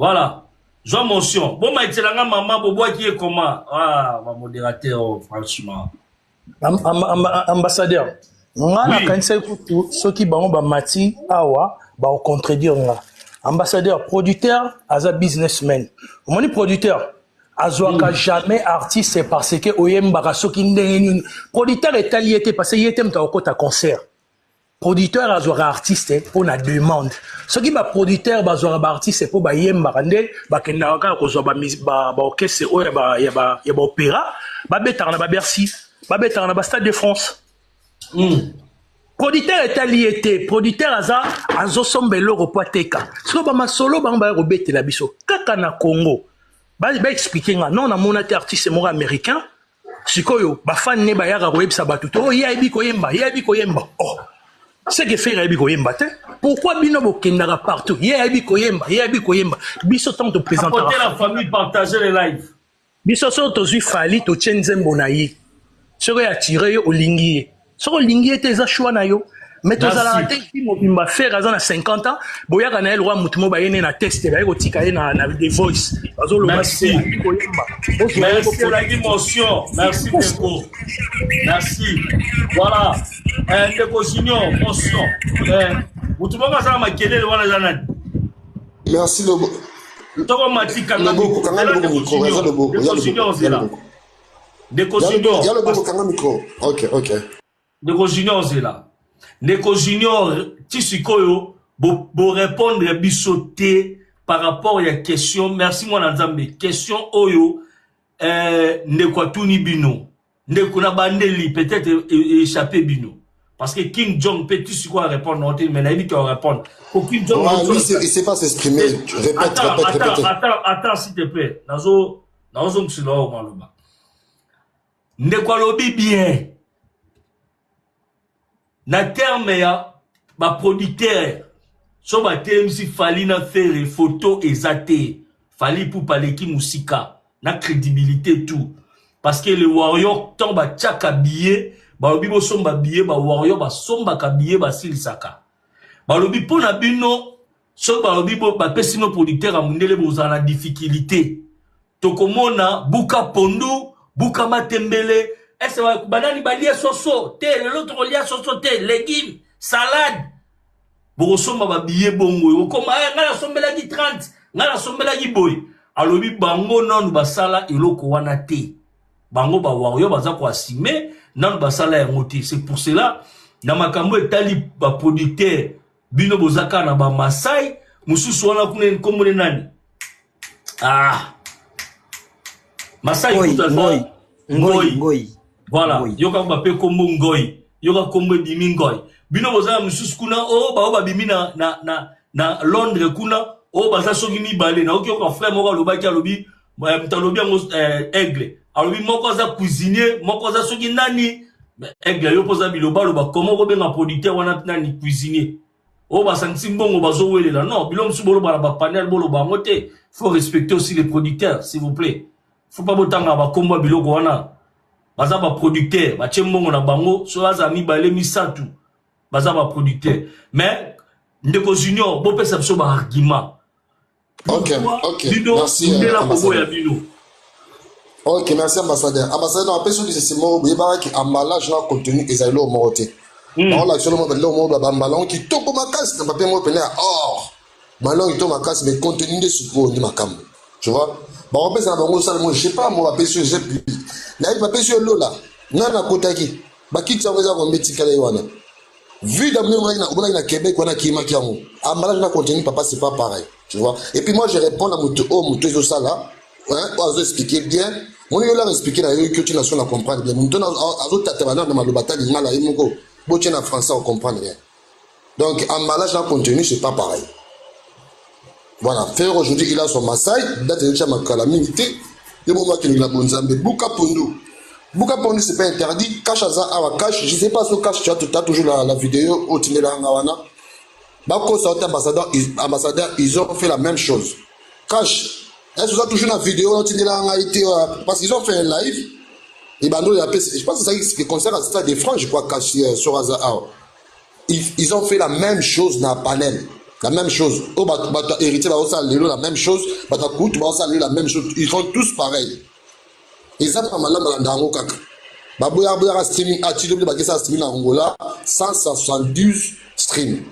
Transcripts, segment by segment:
Voilà. Joie motion. Bon, ma itilanga maman, bobo qui est comment? Ah, ma modérateur, franchement. Ambassadeur. Nga na kanisa kutu soki bango ba mati awa ba contredire nga. Ambassadeur, producteur, aza businessman. Omoni producteur, azwaka jamais artiste parce que oyembaka soki ndenge producteur est allié parce que yete mta okota concert. Producteur azwaka artiste pour la demande. Soki ba producteur bazwaka ba artiste pour ba yembaka nde bakendaka kozwa ba orchestre oyo ya ba opéra, ba betaka na ba Bercy, ba betaka na ba Stade de France. Producteur est allié, producteur aza azosombelo repoteka. So ba masolo ba ba robete la biso. Kaka na Congo. Ba expliquer nga non na monate artiste mo américain. Sikoyo ba fan ne ba yaka websa batuto. Oh yebi koyemba. Oh. C'est que faire yebi koyemba te. Pourquoi bino bokendaka partout? Yebi koyemba. Biso tant de présenter la famille partager les lives. Biso so to zui fali to chenzembo na yi. Soko ya tiré au lingi. Soko lingi était za choix na yo. Mais tous à la tête qui m'a fait à 50 ans, boya kana el roi mutumo ba yene na test ba yeko tika na The Voice. Merci. Merci la émotion. Merci beaucoup. Merci. Voilà. Ndeko Junior, motion. Mutumo ka sa makelele wana jana. Merci Lobo. Toko matika na Lobo kanga Lobo. Ndeko Junior zela. Ndeko Junior. Ya Lobo kanga micro. OK. Ndeko Junior zela. Ndeko Junior, Tisikoyo, bo répondre bisoté par rapport à la question. Merci moi Nzambe. Question Oyo, Ndeko Tuni Bino. Ndeko na bandeli peut-être échappé Bino. Parce que King Jong peut Tisikoyo répondre, mais il dit répondre. Pour King Jong, lui, il sait pas s'exprimer. Répète. Attends, s'il te plaît. Nazo Msilo Maloba. Ndeko Lobi bien. Na terme ya ba producteur so ba TMC fali na faire photo exate fali pour parler ki musika na crédibilité tout parce que le warrior tant ba tchaka billet ba lobi bo somba billet ba warrior ba somba ka billet ba silisaka ba lobi pona bino so ba lobi bo ba pesino producteur a mundele bo za na difficulté tokomona buka pondu buka matembele. Est-ce que banani balia soso te l'autre lia soso te légumes salade bokosomba ba billet bongo koma ngala sombela ki 30 ngala sombela ki boy alobi bango nanu basala eloko wana te bango ba wayo baza ko assumer nanu basala ya ngoti. C'est pour cela na makambo etali ba producteur bino bozaka na ba Masai mususu wana kuna komone nani Masai kutaza ngoi. Voilà, yoka mbape kombo ngoi, yoka kombo bimi ngoi. Bino boza mususu kuna ba bimi na Londres kuna baza soki mibale na yoka frère moko lobaki alobi mtalobi ngo aigle. Alobi moko za cuisinier, moko za soki nani aigle yo poza biloba loba comment ko benga producteur wana nani cuisinier. Ba santi mbongo bazo welela. Non, bilo msu bolo ba panel bolo ba ngote. Faut respecter aussi les producteurs s'il vous plaît. Faut pas botanga ba kombo biloko wana. Baza ba producteur, ba tchembongo na bango, so baza mibale misatu. Baza ba producteur. Mais Ndeko Junior, bo pesa biso ba argument. OK. Merci. OK, merci ambassadeur. Ambassadeur, après ce que c'est mot, il va qui emballage na contenu ezalo moté. On l'a seulement le mot ba ballon qui toko makas na papier mo pena or. Ballon il toko makas mais contenu de support de makambo. Tu vois? Bon, on peut ça bango ça moi je sais pas moi ba pesi j'ai là il va pesi lola. Nana kotaki. Ba kitsa weza ko metika la wana. Vu d'ailleurs on a na Québec on a qui maki yango. Emballage na contenu papa c'est pas pareil. Tu vois? Et puis moi je réponds à moto ça là. Hein, on va expliquer bien. On est là expliquer la culture nationale à comprendre bien. Maintenant à autres tabanar de malobata l'ingala imoko. Botien en français on comprend rien. Donc emballage na contenu c'est pas pareil. Voilà, faire aujourd'hui, il a son Maasai, date de Chamakala, milité, le moment qu'il a bonzambe, Buka Pondu. Buka Pondu, c'est pas interdit, cache à cache, je sais pas ce cache, tu as toujours la vidéo, au Tinela Hangawana. Bako sorti ambassadeur, ils ont fait la même chose. Cache, est-ce que vous avez toujours la vidéo, au Tinela Hangaïté, parce qu'ils ont fait un live, et ben nous, je pense que c'est ça qui concerne la Stade de France, je crois, cache sur Aza. Ils ont fait la même chose dans le panel. La même chose. Oh, héritier, la même chose. La même chose. Ils font tous pareil. Et ça, pas mal dans le kaka. Baboya streaming, Atido, Bakisa streaming en Angola, 172 streams.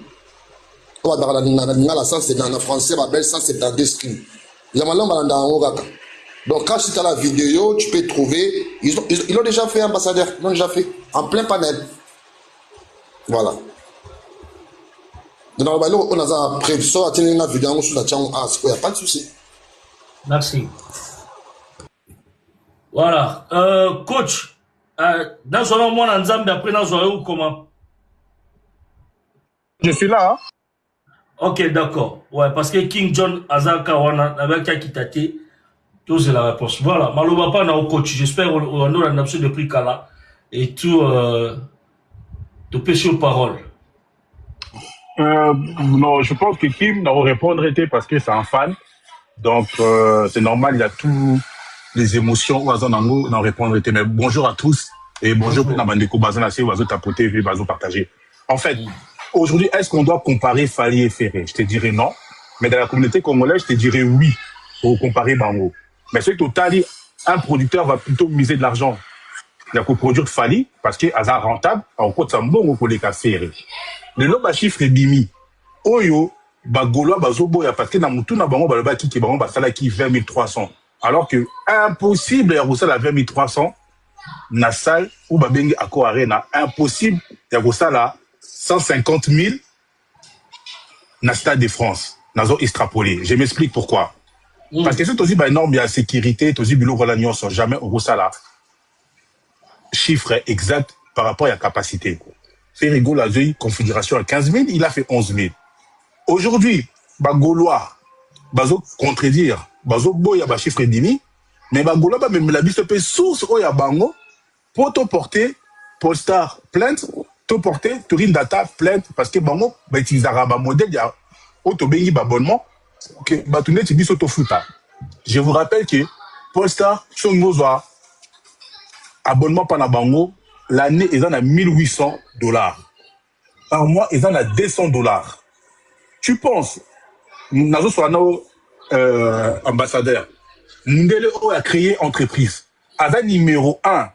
Oh, la 170 en français, Babel 172 streams. Il y a mal dans le kaka. Donc, quand tu as la vidéo, tu peux trouver. Ils l'ont déjà fait, ambassadeur. Ils l'ont déjà fait. En plein panel. Voilà. Donc, on a prévu ça, il n'y a pas de souci. Merci. Voilà. Coach, dans ce moment, on a après dans ce comment? Je suis là. Hein? Ok, d'accord. Ouais, parce que King John Azaka, avec Kakitate, tout c'est la réponse. Voilà. Malouba pas au coach. J'espère qu'on a une option de prix Kala et tout, de pêcher aux paroles. Non, je pense que Kim n'a répondre été parce que c'est un fan. Donc, c'est normal, il y a tous les émotions où on a répondre été. Mais bonjour à tous et bonjour pour Namandeko Bazanassi, Oiseau tapoter, Oiseau partager. En fait, aujourd'hui, est-ce qu'on doit comparer Fali et Ferré? Je te dirais non. Mais dans la communauté congolaise, je te dirais oui pour comparer Bango. Mais c'est que total, un producteur va plutôt miser de l'argent. Il a qu'au produire Fali parce qu'il est rentable, en côte ça bon pour les cas Ferré. Le lot ba chiffre bimi oyo ba gaulois ba zoboya parce que na mutu na bango ba loba ki bango ba sala ki 20 300 alors que impossible ya kosala 20 300 na salle ou ba bengi Accor Arena, impossible ya kosala 150 000 na Stade de France nazo extrapoler. Je m'explique pourquoi. Parce que c'est aussi ba norme ya sécurité, aussi bilo voilà nyonso jamais au kosala chiffre exact par rapport à la capacité. Ferrigo Lazui, configuration à 15 000, il a fait 11 000. Aujourd'hui, Gaulois, Bazo contredire, Bazo Boya, chiffre demi, mais Gaulois, même la bise peut source, Oya Bango, pour te porter, Polestar plainte, te porter, Touring Data plainte, parce que Bango, utilisera un modèle, il y a Autobengi abonnement, que Batounet, tu dis Sotofuta. Je vous rappelle que Polestar, son Mozoa, abonnement par la Bango, l'année, ils en a $1 800. Par mois, ils en a $200. Tu penses, Nazo Soano, ambassadeur, Ndele O a créé entreprise. Aza numéro 1,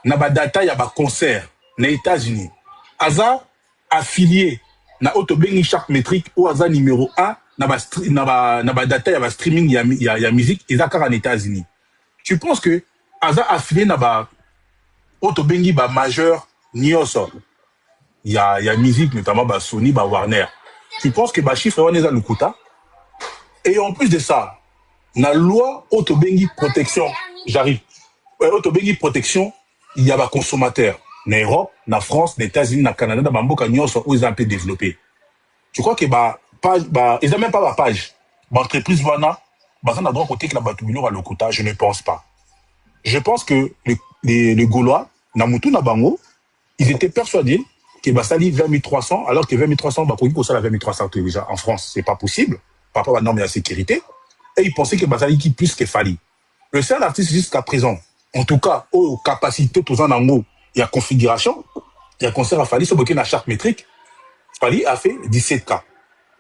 Naba data yaba concert, na États-Unis. Aza affilié, na Autobengi chaque métrique, ou Aza numéro 1, Naba data yaba streaming ya musique, Aza car en États-Unis. Tu penses que Aza affilié Naba Autobengi ba majeur Nioso. Il y a musique, notamment ba Sony, ba Warner. Tu penses que ba chiffre on est à Lukuta? Et en plus de ça, la loi Autobengi protection, j'arrive. Autobengi protection, il y a ba consommateur. Na Europe, na France, na États-Unis, na Canada, na Bamboka Nioso, où ils ont un peu développé. Tu crois que ils n'ont même pas ma page. Ba entreprise Wana, ba ça n'a droit côté que la Batubilo à Lukuta, je ne pense pas. Je pense que les Gaulois, Namutu Nabango, ils étaient persuadés que Bassali 20 300, alors que 20 300, Bakogi pour ça la 20 300 déjà en France, c'est pas possible, par rapport à la norme de la sécurité. Et ils pensaient que Bassali qui plus que Fali. Le seul artiste jusqu'à présent, en tout cas, aux capacités, tous en ango, il y a configuration, il y a concert à Fali, sur la charte métrique, Fali a fait 17K.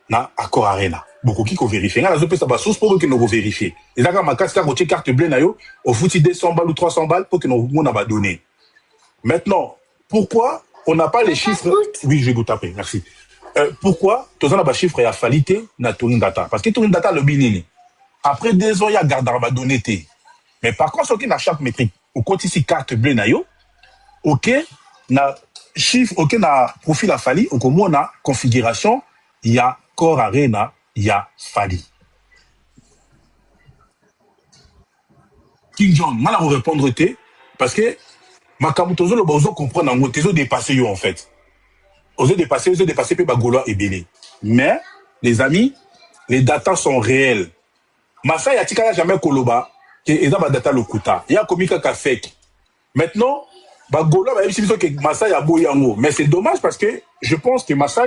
Na Accor Arena. Beaucoup qui vérifient. Là, la ça va source pour que nous vérifier. Et là, quand ma carte bleue, au foutu 200 balles ou 300 balles pour que nous va donner. Maintenant, pourquoi on n'a pas les chiffres? Oui, je vais vous taper, merci. Pourquoi tous on a des chiffres à falité na Touring Data? Parce que Touring Data le binini. Après 2 ans, il y a garde donné. Mais par contre, ce qui n'a chaque métrique, au côté ici carte bleue na yo, ok, na chiffre, ok, na profil à Fali, au comment on a configuration, il y a Accor Arena, il y a Fali. King John, mal à vous répondre, parce que ma camutozo le bozo comprendre en gros, dépassé en fait. Ozo dépassé peu Gaulois et Bélé. Mais, les amis, les datas sont réelles. Massa yatika jamais koloba, que eza ba data lokuta. Il y a komika ka fake. Maintenant, Gaulois, même si que Massa ya boyango. Mais c'est dommage parce que je pense que Massa,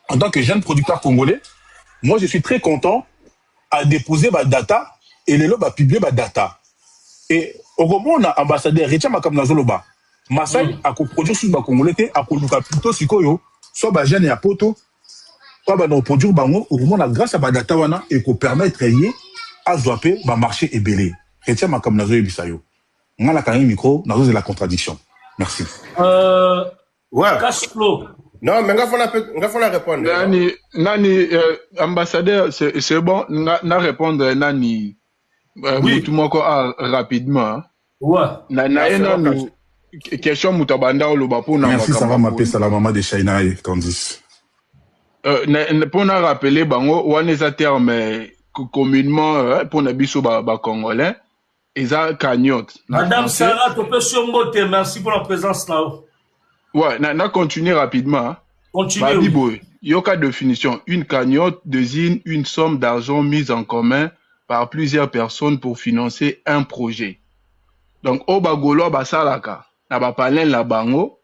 en tant que jeune producteur congolais, moi je suis très content à déposer ma data et les lots à publier ma data. Et au moment on a ambassadeur Richard Makamnazoloba, Massa a coproduit sur le congolais, a produit plutôt Sikoyo, soit ba jeune et à poto, Pas bah non produire bango au moment la grâce à badata wana et qu'on permettre yé à zoaper ba marché est belé. Retiens ma comme nazo bisayo. Moi la quand même micro nazo de la contradiction. Merci. Ouais. Cash flow. Non, mais on va répondre. Nani, ambassadeur, c'est bon, na répondre nani. Oui. Tout le monde rapidement. Ouais. Nani, question mutabanda ou lobapo na. Merci, ça va m'appeler ça la maman de Shaina et Candice. Pour nous rappeler, bango, on est à terme communément pour nabiso ba congolais, ils a cagnotte. Madame Sarah, tu peux surmonter. Merci pour la présence là. Ouais, na continuer rapidement. Continuez. Oui. Yoka définition. Une cagnotte désigne une somme d'argent mise en commun par plusieurs personnes pour financer un projet. Donc, au bagolo basalaka, na ba panel la bango,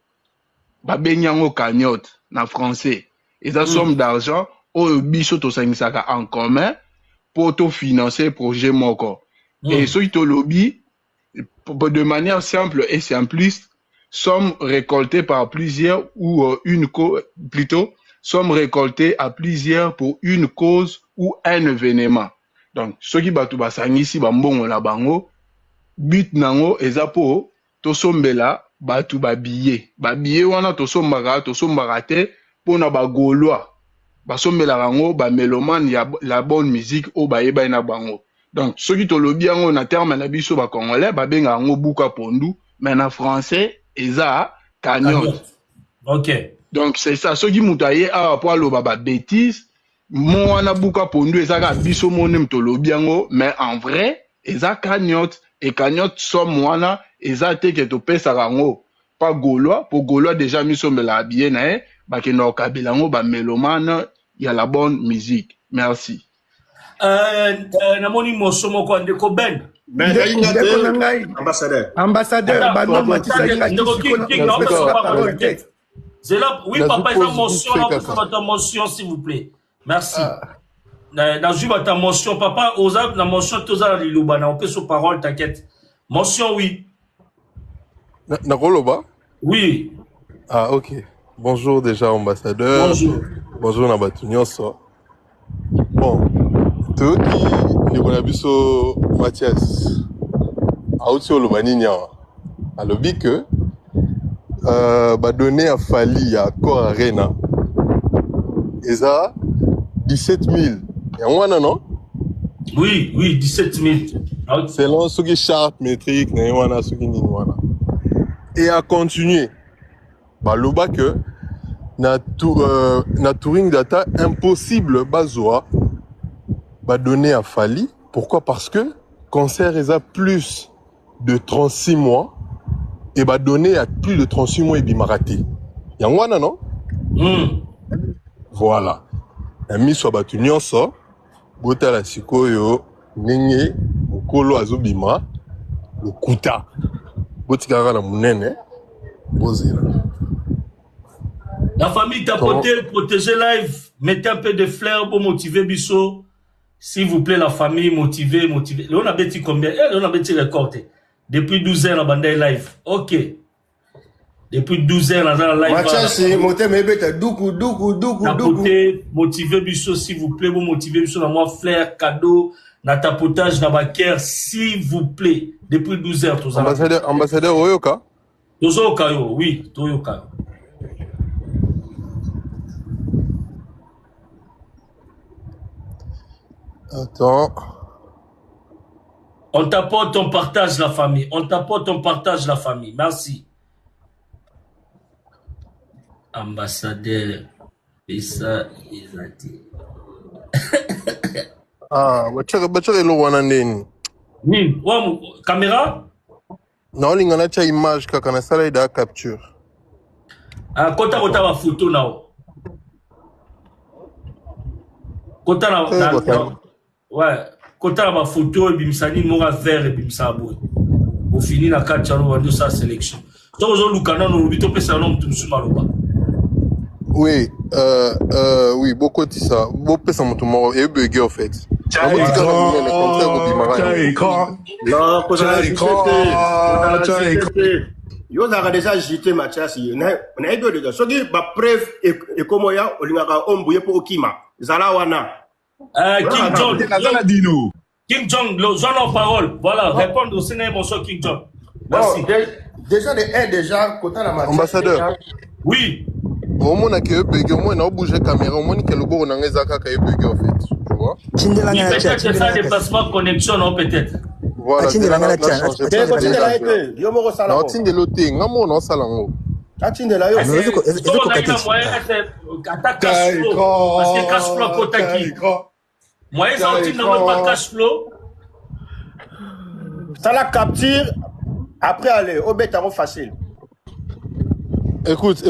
ba benyango cagnotte, na français. Et ça somme d'argent, au biso to sangisaka en commun, pour to financer projet moko. Et ce qui lobby, de manière simple et simpliste, sommes récoltées par plusieurs ou sommes récoltées à plusieurs pour une cause ou un événement. Donc, ce qui batu basangisi bambongo la bango, but nango ezapo, to sombela, batu babiye. Babiye wana to sombara te, pona ba gaulois. Basombela rango, ba mélomane ya la bonne musique o baeba na bango. Donc, ce qui to lobi yango na terme na biso ba congolais, ba benga yango buka pondu, mais na français, eza cagnotte. Ok. Donc c'est ça. Ce qui moutaye à rapport à la bêtise, moi na buka pondu eza ka biso monem to lobiango, mais en vrai eza cagnotte et cagnotte somme wana eza te ke to pesa rango. Pas gaulois, pour gaulois déjà mi somme la habillé na ba ke no kabelango ba mélomane, il y a la bonne musique. Merci. Na moni mosomo ko ndeko Ben. Mais ambassadeur. Ambassadeur, c'est là, oui, papa, il a mention, ta mention, s'il vous plaît. Merci. Dans ta mention, papa, osa, la mention, toza la liloba, on peut sur parole, t'inquiète. Mention, oui. Nakoloba? Oui. Ah, ok. Bonjour déjà, ambassadeur. Bonjour. Bonjour, Nabatunyoso. Bon, toi qui Nicolas Mathias, Aouti Olobaninia, a lobby que donné à Fali à Cor Arena, et ça 17 000. Et on a non? Oui, 17 000. C'est là ce qui est charte métrique, et à continuer. Loba que na touring data impossible bazoa donné à Fali. Pourquoi? Parce que concert est à plus de 36 mois et donné à plus de 36 mois et bimaraté. Yangwana non? Voilà. Ami soit battu nyonso, bota la sikoyo, nenge, mokolo azobima, le kuta. Botikara la munene, bozela. La famille Tapoté, protégez live, mettez un peu de fleurs pour motiver Bissot. S'il vous plaît, la famille, motivez. Là, on a bêti combien? On a bêti récolté. Depuis 12 heures, la bande live. Ok. Depuis 12 heures, la live. Mathias, Tapoté, motivez Bissot, s'il vous plaît. Vous motivez Bissot dans moi, fleurs, cadeaux, na tapotage, na baker, s'il vous plaît. Depuis 12 heures, tout ça. Ambassadeur Oyoka? Tozoka, oui, Toyoka. Attends. On t'apporte, on partage la famille. On t'apporte, on partage la famille. Merci. Ambassadeur. Issa Izati. Ah, bachare lo wana ndeni. Caméra? Non, lingana cha image kaka na sala ida capture. Ah, kota ma photo nao. Kota na ouais, kota ma photo et bimsani mora vert et bimsabo. Au fini na katchalo wando sa sélection. Donc on lukana no lubito pesa nom tumsu maloba. Oui, oui, beaucoup de ça. Beaucoup de ça, mon et bugger en fait. Yo a déjà agité Mathias. On a eu déjà. Ce qui est preuve et comment il y a, on a embrouillé pour Okima. Zalawana. King John. King John, le zone en parole. Voilà, répondre au Sénégal, mon cher King John. Merci. Déjà, déjà, côté la Mathias. Ambassadeur. Oui. Au moins, au moins, on a bougé caméra. Au moins, on a bougé en fait. Tu vois? Peut-être que ça dépassement connexion, non, peut-être. Voilà. Attendez, ça la capture. Après, allez, au bétaron facile. Écoute,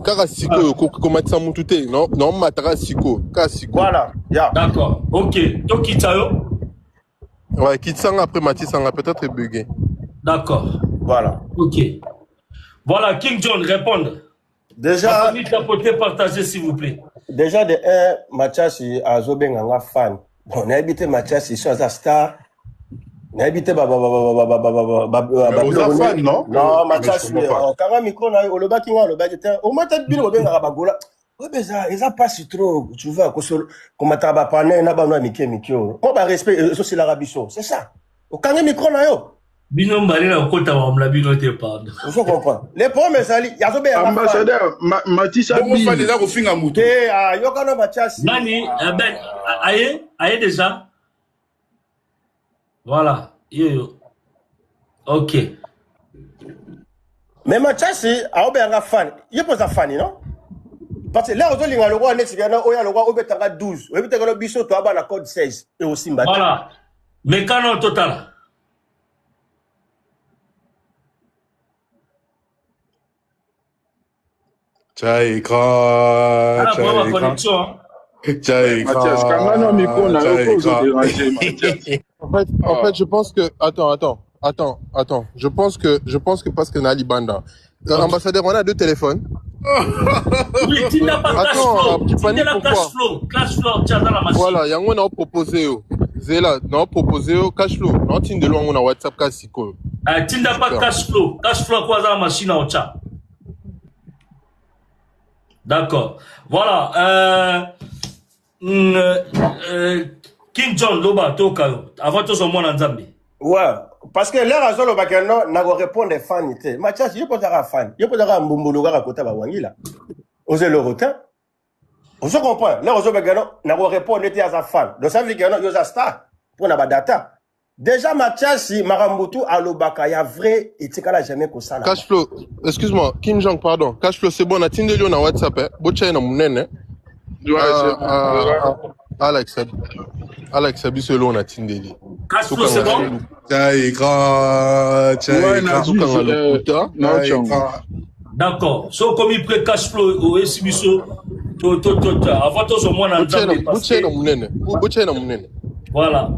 Karasiko, comment ça m'a tout non, Matarasiko, Karasiko. Voilà, d'accord, ok. Donc, Kitsayo. Ouais, Kitsanga après Mathis, on a peut-être bugué. D'accord. Voilà. Ok. Voilà, King John, répondre. Déjà. Partagez, s'il vous plaît. Déjà, de Mathias a Zobeng un fan. Bon, on a habité Mathias, il est un star. On a habité fan, non? Non, Mathias, quand même, micro, on le bâtiment, le bâtiment. Au moins, t'as bien, on va à Bagola. Oui, mais ça passe trop, tu vois, comme tu as parlé, on a besoin de Mikio. On va respecter, ça c'est l'Arabie Saoudite, c'est ça. Au quand même, micro, là, yo. Bino Mbali, la côte à la bino te parle. Je comprends. Les problèmes, c'est il y a Zobé. Ambassadeur, Mathias Abi. On fait déjà au fin à mouton. Yokano Mathias. Nani, aïe déjà. Voilà. Ok. Mais Mathias, a obé un fan. Il est pas un fan, non? Parce que là, on a le roi, le roi, on a 12. On a le biseau, tu as la code 16. Et aussi, voilà. Mais quand on total. Tchaïkra. En fait, je pense que. Attends. Je pense que parce que Nali Banda. Ambassadeur, on a 2 téléphones. Oui, tu n'as pas cash flow. Tu paniques pourquoi? Cash flow, tu as dans la machine. Voilà, il y a un proposé. Zéla, non, proposé cash flow. Non, tu de loin, on a WhatsApp cash flow. Tu n'as pas cash flow. Cash flow, quoi, dans la machine en chat. D'accord. Voilà. King John, Loba, Tokayo. Avant tout, on a Nzambi. Ouais. Parce que l'air à Zolo Bakano n'a pas répondu des fans. Mathias, il n'y a pas de fan. Il n'y a pas de Mbumbuloga à côté de Wangila. Osez le retin. On se comprend. L'air à Zolo Bakano n'a pas répondu à sa fan. Donc ça veut dire qu'il y a un star. Pour n'a data. Déjà, Mathias, Marambutu, Alobaka, il y a vrai, et tu n'as jamais que ça. Cashflow, excuse-moi, Kim Jong, pardon. Cashflow, c'est bon, on a Tindé Lyon à WhatsApp, hein. Botcha na mounene, Alex, Sabi, c'est long, on a Tindé Lyon. Cashflow, c'est bon? D'accord. So, comme il prend Cashflow au SBSO, avant tout, au moins, on a Botcha na mounene. Voilà.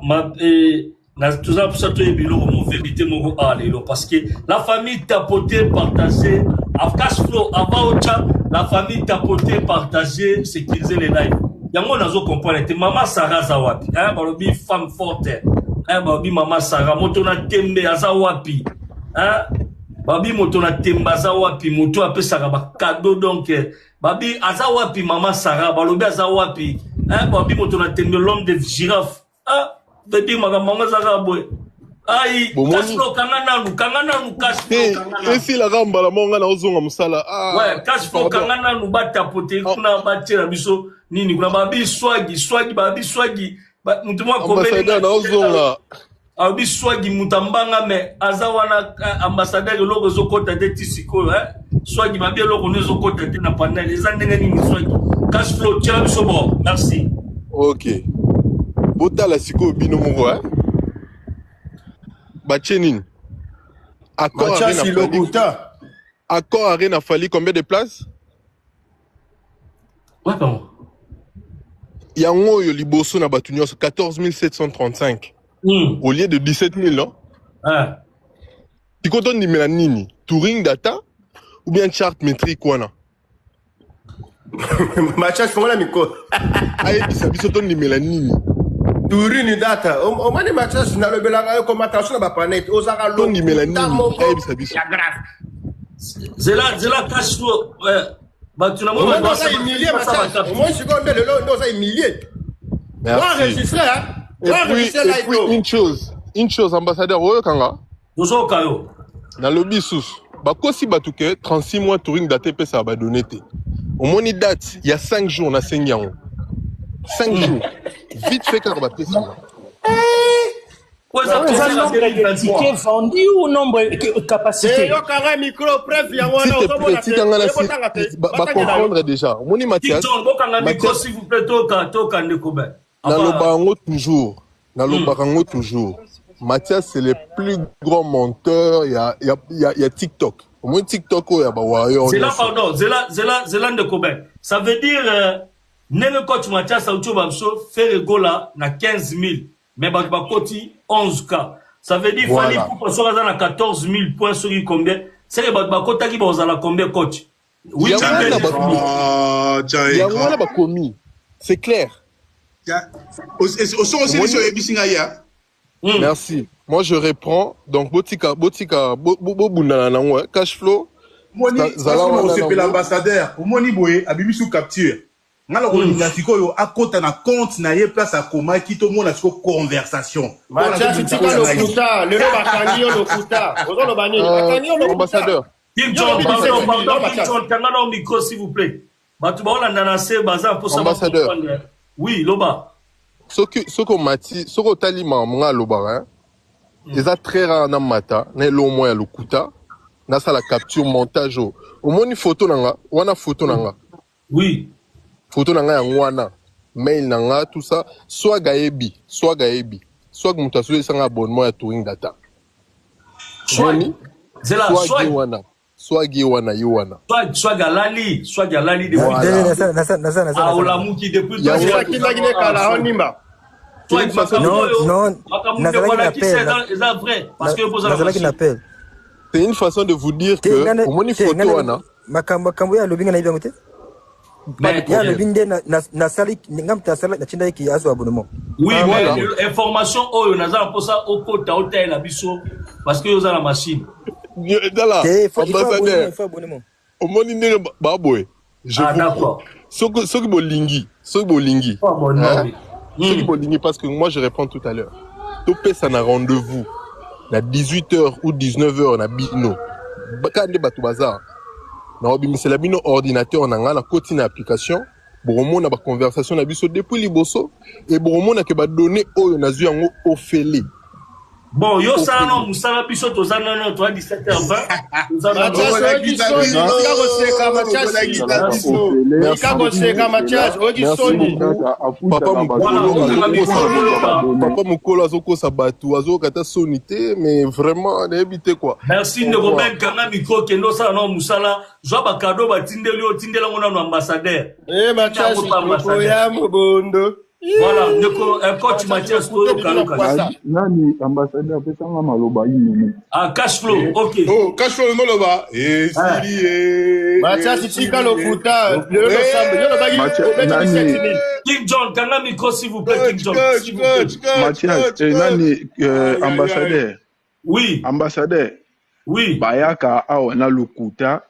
Tout ça, pour ça, tu es mon vérité, mon parce que la famille tapoté, partagé, à Cashflow, avant Ocha, la famille tapoté, partagé, sécuriser les lives. Yango nazo comprendre, maman Sarah Zawapi, hein, barobi femme forte, hein, barobi maman Sarah, motona tembe azawapi, hein, babi motona temba azawapi, moto ape Sarah, cadeau donc, babi azawapi maman Sarah, barobi azawapi, hein, babi motona tembe l'homme de girafe, hein. Bébé maman Zara boy. Aïe, Cashflow kangana nou Cashflow. Et si la ramba la monga na ozonga musala. Ouais, Cashflow kangana nou ba tapoter kuna ba tira biso nini kuna babi swagi mutumwa ambassadeur na ozonga. Abi swagi mutambanga me azawana ambassadeur logo zokota de tisiko hein. Swagi babi logo nezokota de na panel ezandenge nini swagi. Cashflow tira biso bon. Merci. OK. Bota la siko bino moko hein. Bachenin. Accord Arena Fali combien de places? Ouais pardon. Yango yo liboso na batunyo 14 735. Au lieu de 17 000 non? Ah. Tu comptes ni melanini, Turing data ou bien chart métrique wana? Mathias font la micro. Aïe, ça biso ton ni melanini. Turini data. Au moins, Mathias, n'a le belaga comme attention à la planète. Aux arabes, Tony Mélanie. c'est grave. Zela cash flow. Bah, tu n'as Au moins, pas ça humilié, Mathias. Au moins, je vais le ça humilié. On enregistré, hein. On enregistré là, Et puis, une chose, ambassadeur, Oyo Kanga, Nous sommes Kayo. dans le bisus, bakosi batuke, 36 mois touring d'ATP, ça va donner. Au moins, il date, il y a 5 jours, on a 5 ans. 5 jours. Vite fait, quand on va tester. Ouais, ça Eza nombre de tickets vendus ou nombre de C'est capacité? yo kanga micro preuve ya S'il wana te plaît, si Kanga va comprendre déjà. Au moins, King Mathias, John, Bokanga Miko, s'il vous plaît, Toka Nekobe. Nalobango toujours. Nalobango toujours. Mathias, c'est le plus grand monteur. Il y a TikTok. Au moins, TikTok, il y a Bawayo. Zela, pardon, Zela Nekobe. Ça veut dire, Nene coach Mathias Aoucho Bamso fait le goal là, na 15 000. Mais Bakoti, 11K. Ça veut dire, Voilà. Fali pour passer à 14 000 points sur combien? C'est que Bakota qui va à combien coach? Oui, Il y a un tiens, Il y a un commis. C'est clair. au son aussi sur Ebisinga ya. Merci. Moi, je reprends. Donc, Botika, cash flow. Moni, on s'appelle l'ambassadeur. Au moni boye, abimi sous capture. Ngala ko ningasiko yo akota na compte na ye place à koma ki to mona siko conversation. Mathias, tu vas le kuta, le bakangi le kuta. Ozo le bani, bakangi le kuta. Ambassadeur. King John, pardon, King John, Kangana au micro, s'il vous plaît. Batuba, on a nanasé, bazar, pour savoir. Ambassadeur. Oui, Loba. Ce qu'on m'a dit, ce qu'on t'a dit, maman, l'obar, ils ont très rare dans mata, n'a l'au moins le kuta, n'a ça la capture montage. Au moins une photo nanga, ou une photo nanga. Oui. Photo nanga wana, mail nanga, tout ça, soit gaebi, soit mutasou sans abonnement à touring data. Soit Giwana, soit Giwana. Soit Galali de Ah, Olamu qui depuis Il y a qui l'a guiné kala onimba. Soit non, c'est vrai parce que vous avez c'est une façon de vous dire que au moins une photo wana. Makambo ya lobinga na ibya ngote. Ya lobinde na sali ngamta sala na chinda yiki azo abonnement. Oui, mais information oyo naza pour ça au kota hôtel la biso parce que vous avez la machine. Dala, ambassadeur. Au moins une baboy. Je vous ce qui bolingi. Ceux qui bolingi parce que moi je réponds tout à l'heure. Topé ça na rendez-vous. Na 18h ou 19h na bino. Bakande batu bazar. Na obimise la bino ordinateur na na côté na application. Boromona ba conversation na biso depuis liboso et boromona ke ba donner oyo na zu yango ofele. Bon, yo ça non, musala biso to za non, toi 17h20. Nous allons Papa Mukolo azoko sabatu azokata sonité mais vraiment n'habite quoi. Merci de Robert Kanga micro kendo ça non musala, joa ba cadeau ba tindeli o tindela ngona no ambassadeur. Mathias ya mobondo. Voilà, un coach Mathias Toyo Kaluka. Nani ambassadeur pesanga maloba yini. Ah, cash flow, ok. Oh, cash flow maloba. Mathias tika lokuta, le sambe, King John, Kanga micro s'il vous plaît, King John. Mathias, nani ambassadeur. Oui. Ambassadeur. Oui. Bayaka awa na lokuta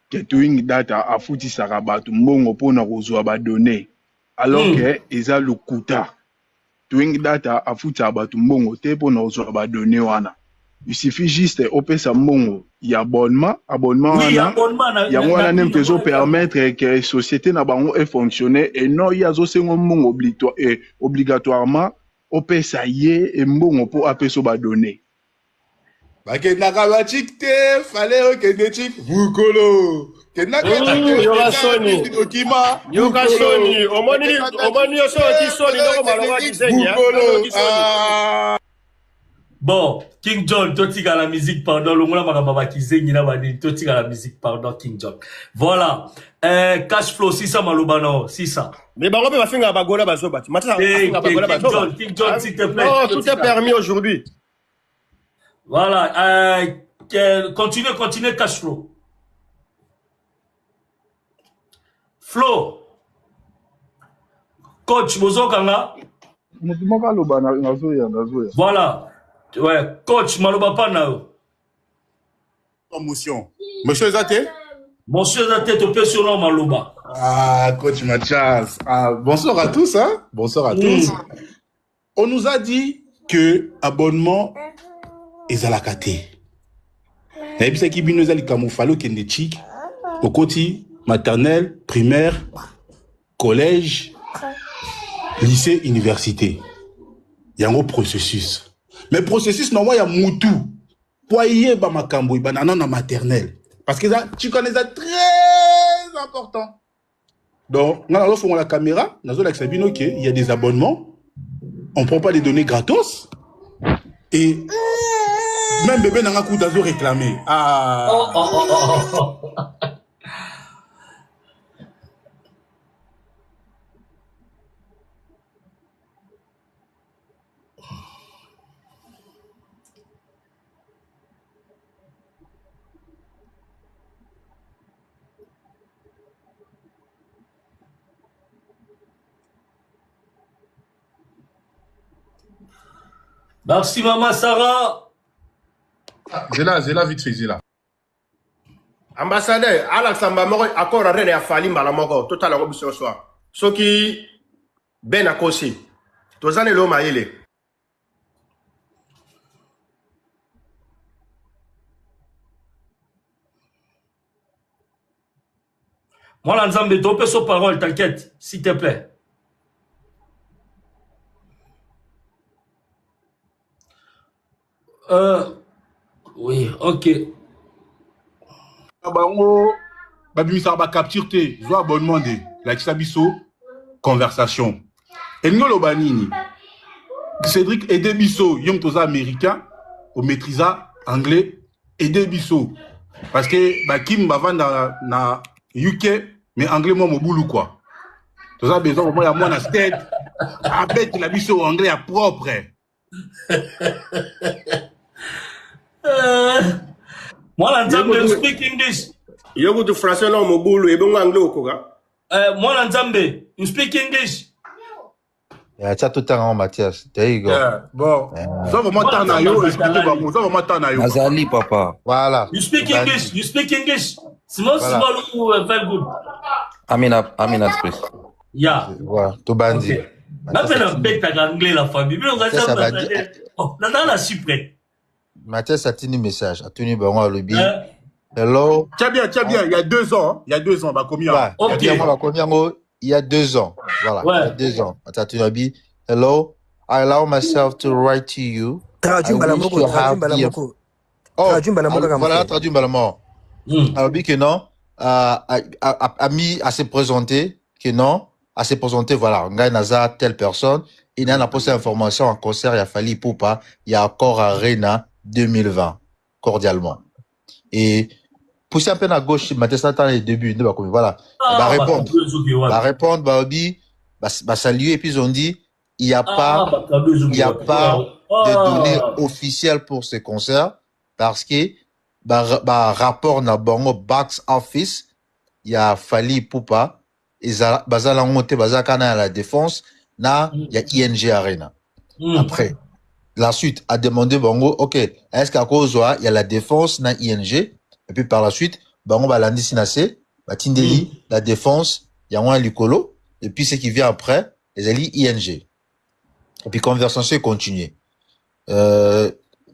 ke touring data afuti sarabatu mbongo pona kozwa ba données. Alors que eza lokuta touring data afuta batu mbongo te pona kozwa ba données wana. Il suffit juste opesa mbongo ya abonnement wana yango wana nem tezo permettre que société na bango e fonctionner et non ya zo sengo mbongo obligatoirement opesa ye e mbongo po apeso ba données. Bakendaka bachik te, fallait okende chik Mukolo. Yoga Sony. Yoga Sony. Omoni yo so ki Sony no maloba kisenya. Bon, King John, totika la musique, pardon, le moula makamba kizengi na bani, totika la musique, pardon, King John. Voilà. Cash flow, si ça malobano, si ça. Mais bango be bafinga bagola bazobati. Matata King John, s'il te plaît. Non, tout est permis aujourd'hui. Voilà, continuez, cash flow. Flo. Coach, Bozokanga. Nazoya. Voilà. Ouais, coach, Maloba Panao. promotion. Monsieur Zate? Monsieur Zate, tu peux sur Maloba. Ah, coach Mathias. Ah, bonsoir à tous, hein? Bonsoir à tous. On nous a dit que abonnement est à la caté. Et puis, c'est qui nous a dit qu'il y a des chics au côté maternelle, primaire, collège, lycée, université. Il y a un gros processus. Mais processus, non, il y a moutou. Poyer, bah, makambo, bah, non, maternelle. Parce que ça, tu connais ça très important. Donc, on a la caméra, on a il y a des abonnements, on ne prend pas les données gratos. Et même bébé n'a pas coup d'azo réclamé. Ah. Merci, maman Sarah. J'ai là, vite fait, j'ai là. Ambassadeur, Alex Ambamoro, accord à René à Fali Malamoko, total à ce soir. Ce qui, ben à Kossi. Tous en est l'homme à il. Moi, l'ensemble, tu peux sur parole, t'inquiète, s'il te plaît. Oui, ok. Babimisa ba capture te, zo abonnement de la Kisabiso conversation. Et nous le banini. Cédric Edebiso, yom toza américain, au maîtrisa anglais Edebiso. Parce que ba Kim ba vanda na UK mais anglais moi moboulou quoi. Toza besoin moi ya moi na state. Abet la biso anglais à propre. Moi, l'ensemble, speak English. You go to France, no mobile, et bon anglais, quoi. Moi, l'ensemble, you speak English. Yeah, tu as tout le temps, Mathias. There you go. Yeah, bon. Ça va m'attendre à yo, expliquez-moi, ça va m'attendre à yo. Azali, papa. Voilà. You speak English, you speak English. Simon, Simon, very good. Amina, please. Yeah. Voilà, tout bandit. Maintenant, on bête à anglais, la famille. Mais on va ça, on a la suprême. Mathias a tenu message, a tenu bon à lobby. Hello. Tiens bien, il y a 2 ans, bah combien? Ouais, ok. Il y a 2 ans, voilà, ouais. Il y a 2 ans. A tenu lobby. Hello, I allow myself to write to you. Traduit Balamoko. Oh, voilà, traduit Balamoko. Alors, dit que non, à se présenter, voilà, on gagne Naza, telle personne, il a posté information en concert, il a fallu Poupa, il y a encore Arena 2020, cordialement. Et, pousser un peu à gauche, Mathias attend les débuts, voilà. Va répondre, va saluer, et puis ils ont dit, il n'y a pas de données officielles pour ce concert, parce que, rapport na bongo box office, il y a Fali Poupa, et bazala monté bazakana à la défense, na, il y a ING Arena. Après, la suite a demandé bongo, ok, est-ce qu'à cause il y a la défense na ING, et puis par la suite, bongo balandi sinase, batindeli, la défense, il y a un likolo, et puis ce qui vient après, les alliés ING. Et puis conversation continue.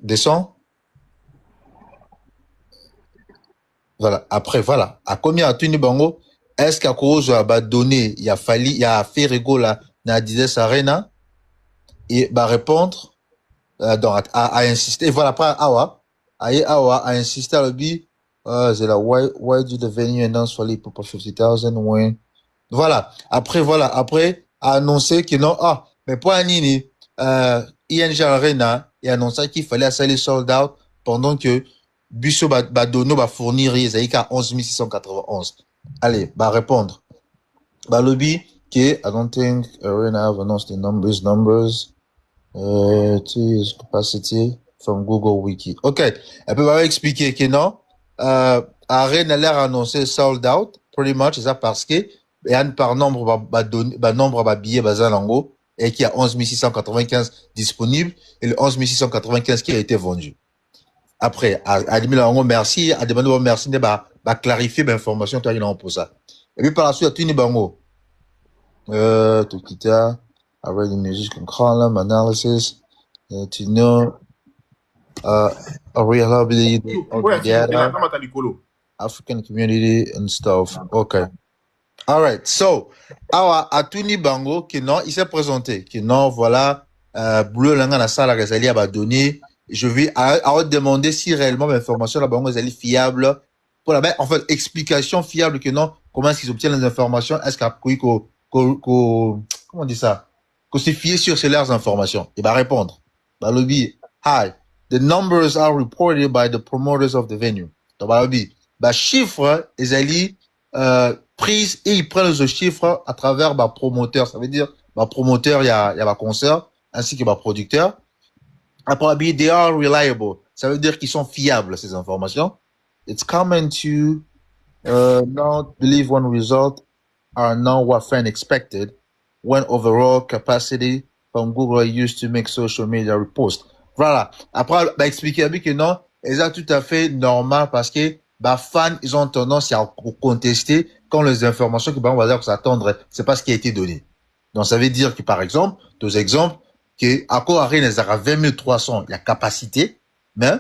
Descend. Voilà. Après, voilà. À combien a tenu bongo? Est-ce qu'à cause donné, il y a fait rigola na Adidas Arena et répondre donc à insister. Et voilà, après Awa a insisté à l'objet c'est la why do the venue announce for les 50,000 when voilà, après a annoncé que non mais pour Anini ING Arena et annoncé qu'il fallait aller sold out pendant que Busso Badono va fournir Isaïka 11 691. Allez, répondre. Lobby, I don't think Arena have announced the numbers, capacity from Google Wiki. Ok. Elle peut expliquer que non, Arena a l'air annoncé sold out, pretty much, c'est ça parce que, par nombre, nombre, billets, bazalango, et qu'il y a 11 695 disponibles, et le 11 695 qui a été vendu. Après, à dire là, merci, à demander merci, bah clarifier l'information, toi, il en pour ça. Et puis par la suite, tu n'es bango. Tout quitter, avec une musique concrète, analysis, tu know, reliability of the data, African community and stuff. Okay. All right. So, à Tuni Bango, qui non, il s'est présenté, qui non, voilà, bleu, l'anga, la salle, la a donné. Je vais à demander si réellement l'information la bango est fiable. Pour la en fait, explication fiable que non, comment est-ce qu'ils obtiennent les informations? Est-ce comment on dit ça? Qu'on se fie sur ces leurs informations? Il va répondre. Balobi, hi. The numbers are reported by the promoters of the venue. Donc, Balobi, chiffre, ils allaient, prise et ils prennent ce chiffre à travers promoteur. Ça veut dire, promoteur, il y a concert, ainsi que producteur. Après, they are reliable. Ça veut dire qu'ils sont fiables, ces informations. It's common to not believe one result are not what fans expected when overall capacity from Google used to make social media repost. Voilà. Après, expliquer que non, c'est tout à fait normal parce que fans, ils ont tendance à contester quand les informations que on va dire que s'attendre, c'est pas ce qui a été donné. Donc ça veut dire que par exemple, deux exemples, que Accor Arena les a 20 300, il y a capacité, mais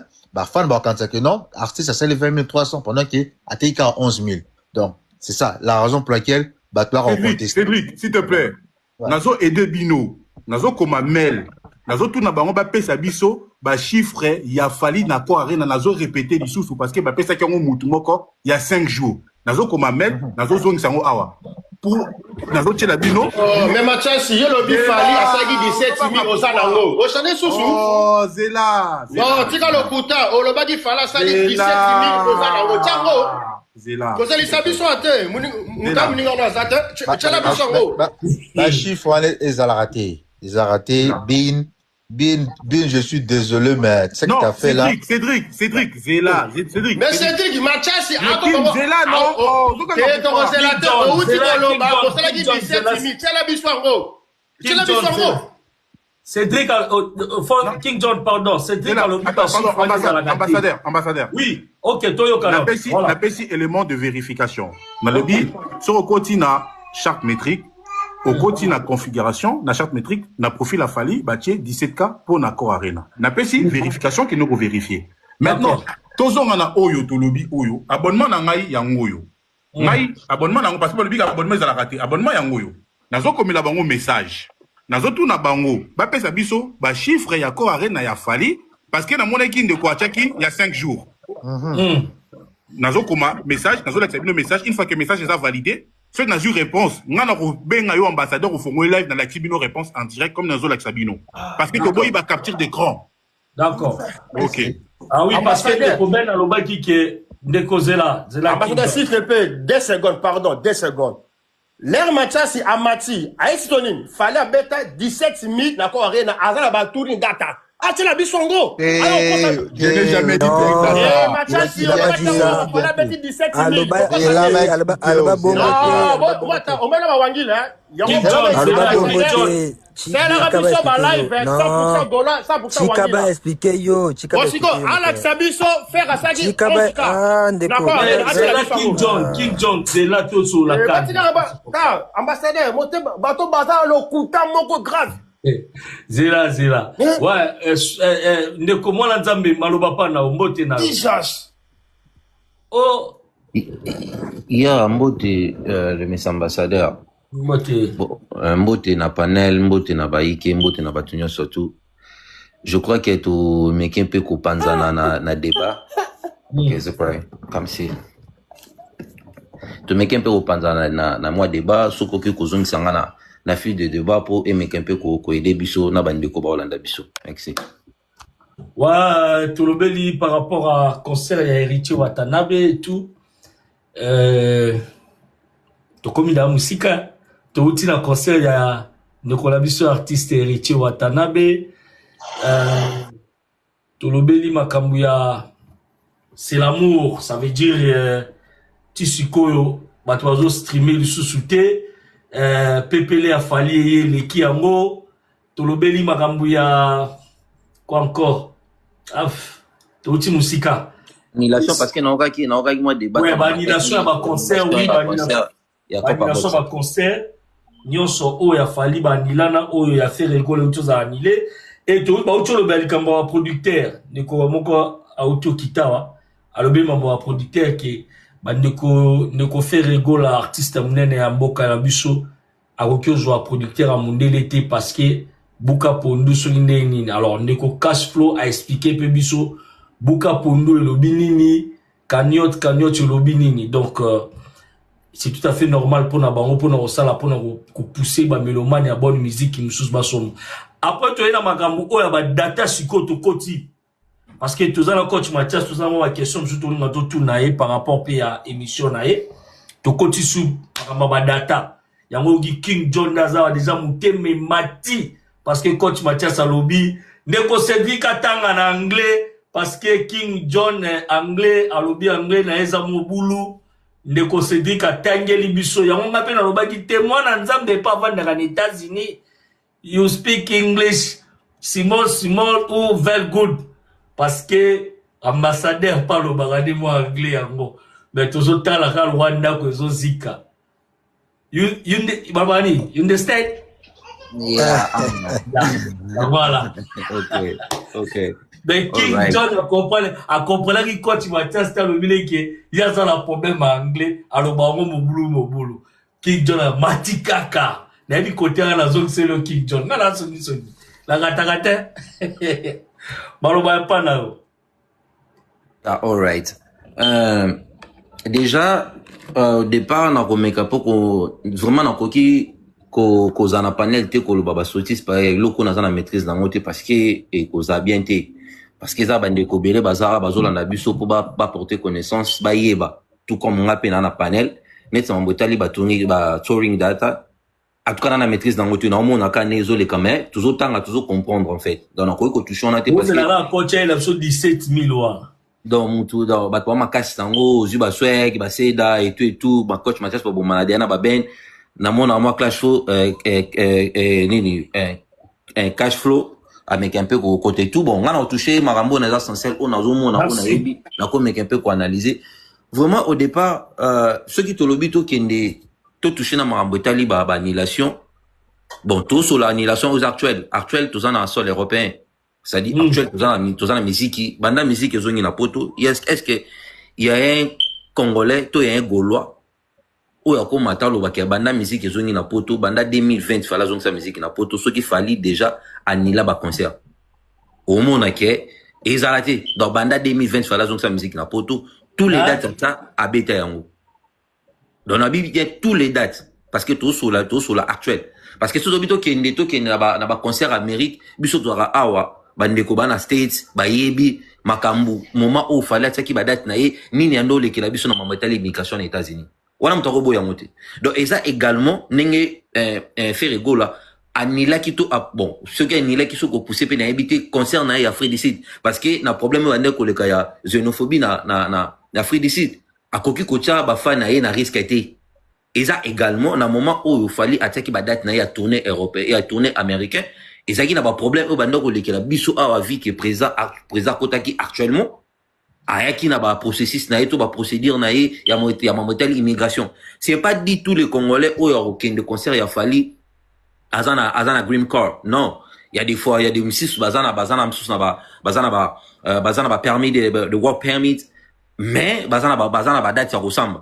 fan quand c'est que non, artiste ça c'est les 20 300 pendant qu'il a été qu'à 11 000. Donc c'est ça la raison pour laquelle tu dois contester. Cédric, s'il te plaît, nazo aidé bino, nazo comme mail, nazo tout na bango pesa biso chiffre il a fallu na Accor Arena nazo répéter les sous parce que pesa ki ngo mutu moko il y a 5 jours. Nazo comme mail, nazo zong sango awa. Pour nazo tchela bino mais Mathias yo lobi fali asagi 17 000 osanango osane susu oh zela non tika lokuta olobaki fala asagi 17 000 osanango tiango zela kozali sabiso ate muta muninga na zate tchela biso ngo chiffre ils a raté Bin, je suis désolé, mais c'est que t'as fait là. Cédric, Zéla, Cédric. Mais Cédric, Mathias, Zéla, non. Cédric, King John, pardon. Cédric, ambassadeur. Oui, ok, Toyoka. La PSI élément de vérification. Dans le but, sur le côté, charte métrique. Au côté de la configuration, la charte métrique, na profil a fallu, 17K pour Accor Arena. Na PSI, vérification qui nous peut vérifier. Maintenant, tozo ngana oyo, tolobi oyo, abonnement na ngai yangoyo. Ngai, abonnement na parce que le abonnement est à la raté. Abonnement yangoyo. Nazo comme la bango message. Nazo tout na bango. Pesa biso, chiffre ya Accor Arena ya fallu, parce que na mon équipe de Kouachaki, il y a 5 jours. Nazo comme message, nazo l'accepter le message, une fois que le message est validé, ceux qui n'ont eu réponse, nous avons un ambassadeur au fond live dans la Tibino réponse en direct comme dans la Sabino. Parce que Tobo il va capture d'écran. D'accord. Ok. Ah oui, parce que le problème à l'oba qui est décausé là. Ambassadeur, s'il te plaît, 2 secondes, pardon, 2 secondes. L'air Mathias et Amati, à Estonine, fallait bêta 17 000 d'accord Arena, Azala Batouri data. Ah, tu l'as vu son gros. Je n'ai jamais dit que Mathias, il a bêté 17 000. Alba bon. On met la Wangil, hein. C'est la rabiso live, 100% Gola, 100% Wangil. Chikaba expliqué yo. Chikaba. Alex Sabiso, faire à ça. Chikaba, d'accord. King John, c'est là tout sur la carte. Ambassadeur, bateau bazar, le coup, moko grave. Zela. Ouais, ndeko mwana nzambe maloba pa na mbote na. Jesus. Oh. Il y a Mbote, le mess ambassadeur. Mbote na panel, Mbote na baike, Mbote na batunyo surtout. Je crois que tu mets un peu coupanza na débat. C'est vrai, comme si. Tu mets un peu coupanza na moi débat, ce que kuzung sangana. La fille de débat pour aimer un peu ko aider biso na bande ko ba Hollanda biso. Merci. Ouais, tout le beli par rapport à concert ya Héritier Watanabe et tout. To komi da musika, to uti na concert ya Nicolas biso artiste Héritier Watanabe. Tout le beli makambu ya c'est l'amour, ça veut dire tisikoyo batwazo streamer le sous-souté. Pepele a fallu les Kiango, Tolobeli Makambuya, quoi encore? Toti Musika. Annulation parce que n'aura moi débat. Ouais, annulation à concert, oui, annulation à concert. Nyonso o ya fali ba nilana o ya fait rigoler autres à annuler et tout ba auto le bel kamba producteur ndeko moko auto kitawa alobi mambo producteur qui ba ndeko fait rigoler artiste munene ya mboka na biso akoki ozwa producteur a mundele te parce que buka pondu so nini alors ndeko cash flow a expliqué pe biso buka pondu le lobi nini cagnotte lobi nini donc c'est tout à fait normal pour na bango pour na osala pour na ko pousser ba mélomane ya bonne musique qui nous sous basom après to ena makambo o ya ba data sikoto koti parce que tous la coach Mathias tous la question surtout na to tourner par rapport à émission na to koti sous ba data yango gi King John Naza déjà muteme mati parce que coach Mathias alobi ndeko Cedric atanga na anglais parce que King John anglais alobi anglais na eza mobulu ndeko Cedric atangeli biso yango ngape na lobaki témoin na nzambe pas vendre en États-Unis you speak English small ou very good parce que ambassadeur pas le bagadi mo anglais yango mais tozo tala ka Rwanda ko zo zika you understand yeah voilà okay mais King John a compris que coach Mathias talobile que il y a ça la problème en anglais alors bango mobulu King John a matikaka na bi côté na zone c'est le King John na soni la gata baloba pa na all right déjà au départ na komeka poko vraiment na koki ko zana panel te ko lo baba sotis pa loko na zana maîtrise na ngote parce que et ko za bien te parce que ça bande ko belé bazara bazolanda biso pour ba porter connaissance ba yeba tout comme on appelle na panel net ça mbotali ba touring data en tout cas na maîtrise na ngote na mona ka nezo le kamé toujours tanga toujours comprendre en fait donc ko toucher on a te parce que la coach elle a 17000 wa donc mutu da ba to makasi tango zuba swag ba seda et tout ba coach Mathias ba bomana na ba ben na mona moi cash flow nini un cash flow avec un peu côté tout bon on a touché marambo na essentiel on a zomo na on a yebi na comme un peu ko analyser vraiment au départ ceux qui te lobito kende to touché na marambo tali ba annulation bon tout sur l'annulation aux actuels tous en sol européen c'est-à-dire actuel tous en musique banda musique zongi na poto est-ce que il y a un congolais to il y a un gaulois ou ya ko matalo ba ke banda musique zongi na poto banda 2020 fala zongi sa musique na poto ce qui fallait déjà annula ba concert au mona ke ezalati donc banda 2020 fala zongi sa musique na poto tous les dates ça abeta yango donc na bibi tous les dates parce que tout sur la actuel parce que tout bito kende to kende na ba concert Amérique biso doara awa bande ko bana states ba yebi makambu moment où fallait ça qui ba date na ye nini ando le ke la biso na mamatali immigration aux États-Unis wana mtako ya moté donc eza également nenge fait rigola anila kito bon ce qui anila qui sont poussé pe na habité concerne ya Afrique du Sud parce que na problème wande ko le ka ya xénophobie na Afrique du Sud akoki kocha ba fa na ye na risque été eza également na moment où il fallait attaquer ba date na ya tournée européen et tournée américain eza qui na ba problème au bande ko le ka biso a vie que présent kotaki actuellement ayaki na ba processus na eto ba procédure na ye ya motel immigration c'est pas dit tous les congolais ou aucun de concert ya fali azana green card non il y a des fois il y a des musiques bazana permis de work permit mais bazana ba date ya ressemble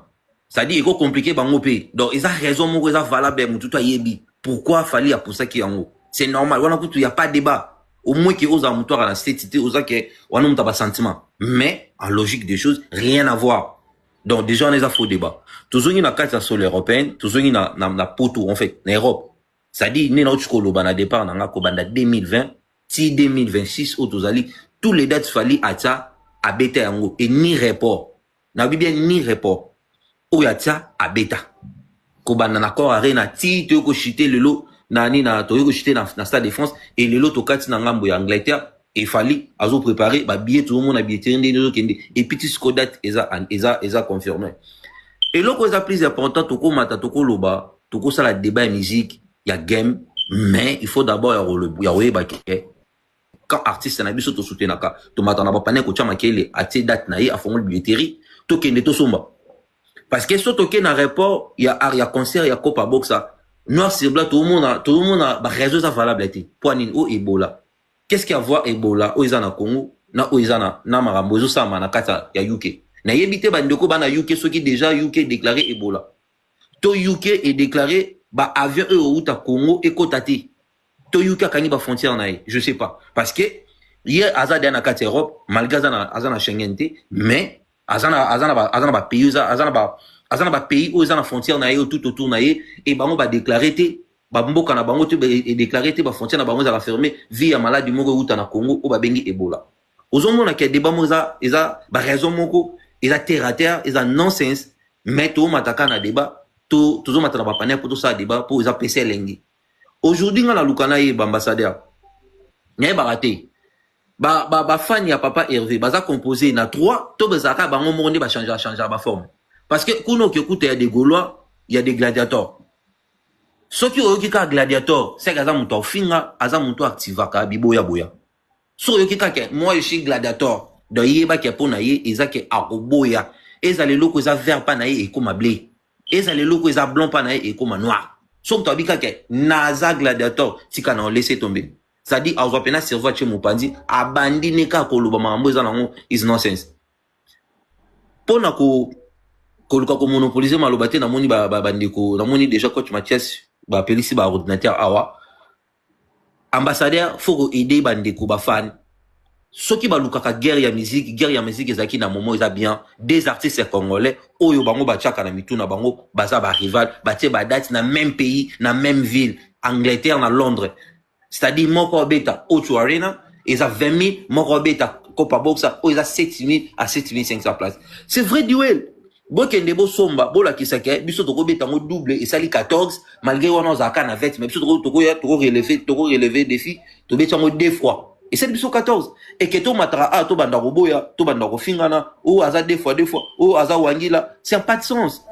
ça dit iko compliqué bango pe donc ils a raison moko eza valable mutu to yebi pourquoi fali ya pour ça qui yango c'est normal wana kutu y a pas débat au moins qui ose en à la stétité aux que on a pas sentiment mais en logique des choses rien à voir donc déjà on est à faux débat toujours une carte sur l'européenne toujours une na poto en fait en Europe ça dit ni notre cholo bana départ na ko banda 2020 si 2026 autozali tous les dates fali acha abeta yango et ni report na bien ni report ou acha abeta ko banda na ko arena ti te ko chiter le lot nani na toyo chiter na Stade de France et le lot to kati na ngambo ya Angleterre il fallait azo préparer ba billet tout le monde a billet et petit skodat eza confirmé et loko eza plus important to ko mata to ko loba to ko sala débat musique ya game mais il faut d'abord ya oyeba ke quand artiste na biso to soutenaka to matana ba pané ko tchama kele atie date na ye a fongol billetterie to kende to somba parce que so to ke na rapport il y a concert il y a Copa Boxa noir sur blanc tout le monde a ba réseau ça valable été poanine o Ebola qu'est-ce qu'il y a voir Ebola o izana Congo na o izana na marambozo sa na kata ya UK na yebite ba ndeko ba na UK ceux qui déjà UK déclaré Ebola to UK est déclaré ba avion e outa Congo et kotati to UK kangi ba frontière na je sais pas parce que hier azada na kata Europe malgré azana Schengen mais azana ba pays azana ba pays où azana frontière na tout autour na et bango ba déclarer té ba mboka na bango te déclarer té ba frontière na bango za fermer via maladie moko outa na Congo ou ba bengi Ebola ozomona ke débat moza eza ba raison moko eza terre à terre eza nonsense mais to mataka na débat to matana ba paner pour tout ça débat pour eza PC lengi aujourd'hui ngala lukana ye ambassadeur nyaye baraté ba fan ya papa Hervé baza composé na 3 to bezaka bango monde ba changer ba forme parce que kuno ki écoute il y a des Gaulois il y a des gladiateurs ceux qui ont ka gladiateur c'est gaza muto finga aza muto activaka biboya boya so yoki ka ke moi je suis gladiateur do yeba ke pona ye ezake akoboya ezale loko za vert pa na ye e koma blé ezale loko za blanc pa na ye e koma noir so to bika ke naza gladiateur tika na laisser tomber. C'est-à-dire, à Zopena, Servo, Chemopandi, abandi neka koloba mambo zanango is nonsense. Pona ko monopoliser malobate na moni bandeko, na moni déjà coach Mathias, ba pelisi ba ordinateur awa. Ambassadeur, faut aider bandeko ba fan. Soki ba lukaka guerre ya musique ezaki na moment eza bien, des artistes congolais, oyo bango ba tchaka na mitu na bango, baza ba rival, ba tie ba date na même pays, na même ville, Angleterre na Londres. C'est-à-dire, Moko Beta, Ocho Arena, ils ont 20 000, Moko Beta, Copa Boxa, ils ont 7 000 à 7 500 places. C'est vrai duel. Bokendebo Somba, Bola Kisake, Biso Toko Beta, double, et sali 14, malgré on a un 20, mais Biso Toko relevé défi, to Beta 2 fois. Et c'est Biso 14. Et que to matara, to bandaro boya, to bandaro fingana, ou aza 2 fois, ou aza wangila, ça n'a pas de sens.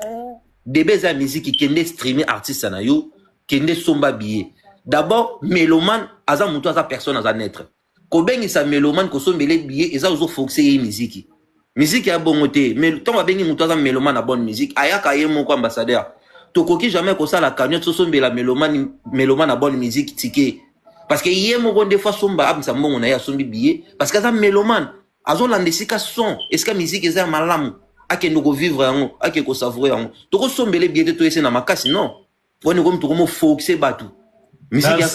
Des belles musique qui kende streamer artiste na yo, kende Somba billet. D'abord, mélomane, aza muto aza personne aza naître. Kobengi sa mélomane ko sombele billet eza ozo foxé ye musique. Musique ya bongote, mais tant babengi muto aza mélomane a bonne musique, ayaka ye moko ambassadeur. Tokoki jamais ko ça la cagnotte so sombela mélomane a bonne musique ticket. Parce que ye moko des fois somba abisa mbongo na ya sombi billet parce que aza mélomane, azo landesika son, est-ce que musique eza malamu? Ake ndoko vivre yango, ake ko savourer yango. Toko sombele billet to ese na makasi non. Pone comme to como foxé batu. Musique ya